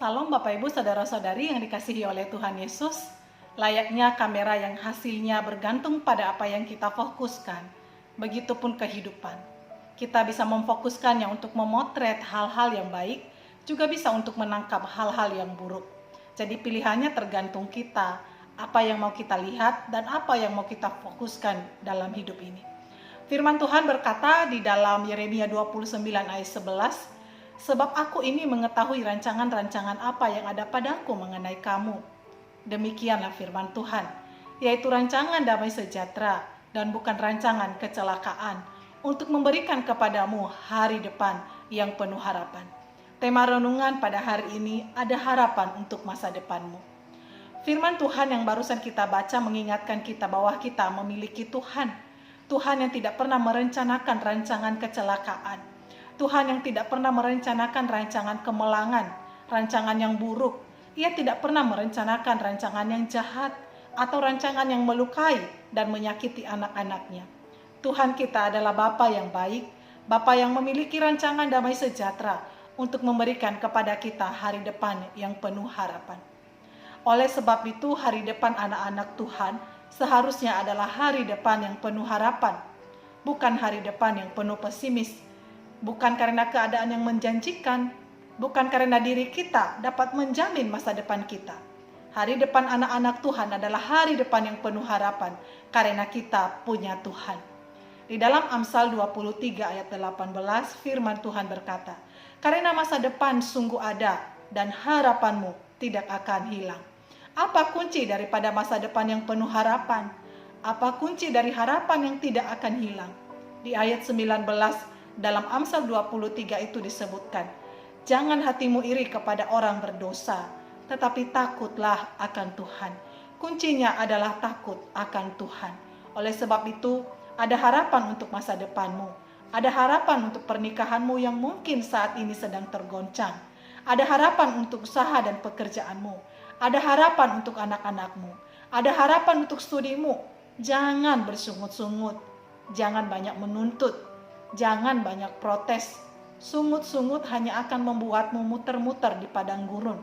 Salam Bapak Ibu Saudara-saudari yang dikasihi oleh Tuhan Yesus. Layaknya kamera yang hasilnya bergantung pada apa yang kita fokuskan, begitupun kehidupan. Kita bisa memfokuskannya untuk memotret hal-hal yang baik, juga bisa untuk menangkap hal-hal yang buruk. Jadi pilihannya tergantung kita, apa yang mau kita lihat dan apa yang mau kita fokuskan dalam hidup ini. Firman Tuhan berkata di dalam Yeremia 29 ayat 11, sebab aku ini mengetahui rancangan-rancangan apa yang ada padaku mengenai kamu. Demikianlah firman Tuhan, yaitu rancangan damai sejahtera dan bukan rancangan kecelakaan, untuk memberikan kepadamu hari depan yang penuh harapan. Tema renungan pada hari ini ada harapan untuk masa depanmu. Firman Tuhan yang barusan kita baca mengingatkan kita bahwa kita memiliki Tuhan. Tuhan yang tidak pernah merencanakan rancangan kecelakaan. Tuhan yang tidak pernah merencanakan rancangan kemelangan, rancangan yang buruk. Ia tidak pernah merencanakan rancangan yang jahat atau rancangan yang melukai dan menyakiti anak-anaknya. Tuhan kita adalah Bapa yang baik, Bapa yang memiliki rancangan damai sejahtera untuk memberikan kepada kita hari depan yang penuh harapan. Oleh sebab itu, hari depan anak-anak Tuhan seharusnya adalah hari depan yang penuh harapan, bukan hari depan yang penuh pesimis. Bukan karena keadaan yang menjanjikan, bukan karena diri kita dapat menjamin masa depan kita. Hari depan anak-anak Tuhan adalah hari depan yang penuh harapan karena kita punya Tuhan. Di dalam Amsal 23 ayat 18 firman Tuhan berkata, karena masa depan sungguh ada dan harapanmu tidak akan hilang. Apa kunci daripada masa depan yang penuh harapan? Apa kunci dari harapan yang tidak akan hilang? Di ayat 19 dalam Amsal 23 itu disebutkan, jangan hatimu iri kepada orang berdosa, tetapi takutlah akan Tuhan. Kuncinya adalah takut akan Tuhan. Oleh sebab itu, ada harapan untuk masa depanmu. Ada harapan untuk pernikahanmu yang mungkin saat ini sedang tergoncang. Ada harapan untuk usaha dan pekerjaanmu. Ada harapan untuk anak-anakmu. Ada harapan untuk studimu. Jangan bersungut-sungut. Jangan banyak menuntut. Jangan banyak protes. Sungut-sungut hanya akan membuatmu muter-muter di padang gurun.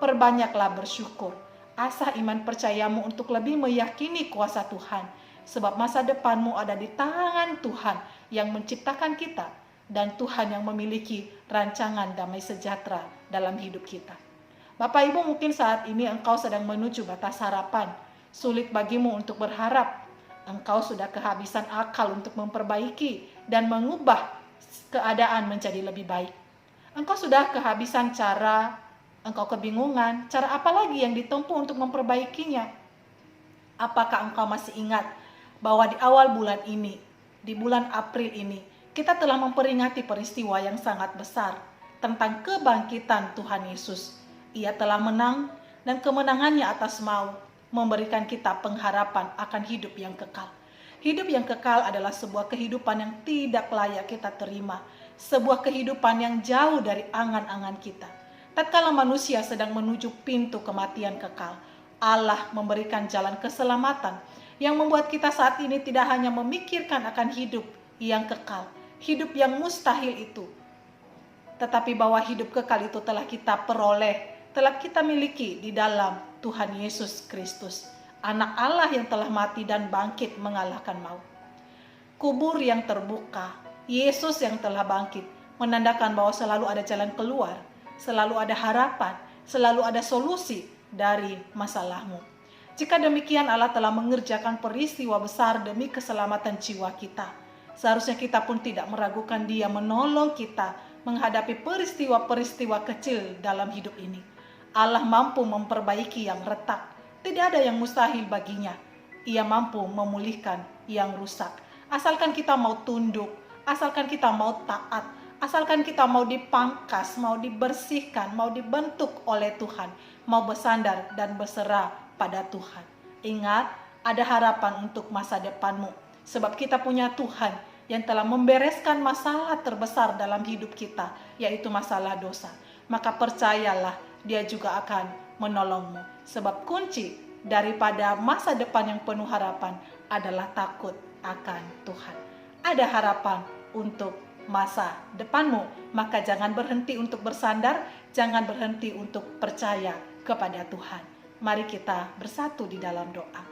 Perbanyaklah bersyukur. Asah iman percayamu untuk lebih meyakini kuasa Tuhan. Sebab masa depanmu ada di tangan Tuhan yang menciptakan kita. Dan Tuhan yang memiliki rancangan damai sejahtera dalam hidup kita. Bapak Ibu, mungkin saat ini engkau sedang menuju batas harapan. Sulit bagimu untuk berharap. Engkau sudah kehabisan akal untuk memperbaiki dan mengubah keadaan menjadi lebih baik. Engkau sudah kehabisan cara, engkau kebingungan, cara apa lagi yang ditempuh untuk memperbaikinya. Apakah engkau masih ingat bahwa di awal bulan ini, di bulan April ini, kita telah memperingati peristiwa yang sangat besar tentang kebangkitan Tuhan Yesus. Ia telah menang dan kemenangannya atas maut memberikan kita pengharapan akan hidup yang kekal. Hidup yang kekal adalah sebuah kehidupan yang tidak layak kita terima. Sebuah kehidupan yang jauh dari angan-angan kita. Tatkala manusia sedang menuju pintu kematian kekal, Allah memberikan jalan keselamatan yang membuat kita saat ini tidak hanya memikirkan akan hidup yang kekal, hidup yang mustahil itu, tetapi bahwa hidup kekal itu telah kita peroleh, telah kita miliki di dalam Tuhan Yesus Kristus, Anak Allah yang telah mati dan bangkit mengalahkan maut. Kubur yang terbuka, Yesus yang telah bangkit, menandakan bahwa selalu ada jalan keluar, selalu ada harapan, selalu ada solusi dari masalahmu. Jika demikian, Allah telah mengerjakan peristiwa besar demi keselamatan jiwa kita. Seharusnya kita pun tidak meragukan Dia menolong kita menghadapi peristiwa-peristiwa kecil dalam hidup ini. Allah mampu memperbaiki yang retak. Tidak ada yang mustahil baginya. Ia mampu memulihkan yang rusak. Asalkan kita mau tunduk, asalkan kita mau taat, asalkan kita mau dipangkas, mau dibersihkan, mau dibentuk oleh Tuhan, mau bersandar dan berserah pada Tuhan. Ingat, ada harapan untuk masa depanmu. Sebab kita punya Tuhan yang telah membereskan masalah terbesar dalam hidup kita, yaitu masalah dosa. Maka percayalah, Dia juga akan menolongmu. Sebab kunci daripada masa depan yang penuh harapan adalah takut akan Tuhan. Ada harapan untuk masa depanmu. Maka jangan berhenti untuk bersandar, jangan berhenti untuk percaya kepada Tuhan. Mari kita bersatu di dalam doa.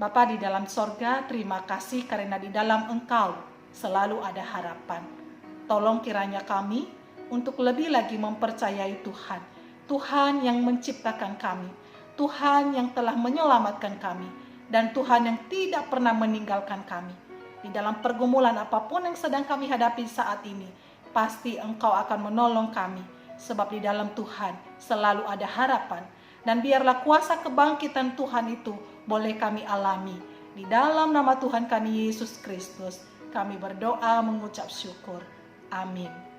Bapa di dalam sorga, terima kasih karena di dalam Engkau selalu ada harapan. Tolong kiranya kami untuk lebih lagi mempercayai Tuhan. Tuhan yang menciptakan kami, Tuhan yang telah menyelamatkan kami, dan Tuhan yang tidak pernah meninggalkan kami. Di dalam pergumulan apapun yang sedang kami hadapi saat ini, pasti Engkau akan menolong kami, sebab di dalam Tuhan selalu ada harapan. Dan biarlah kuasa kebangkitan Tuhan itu boleh kami alami. Di dalam nama Tuhan kami Yesus Kristus, kami berdoa mengucap syukur. Amin.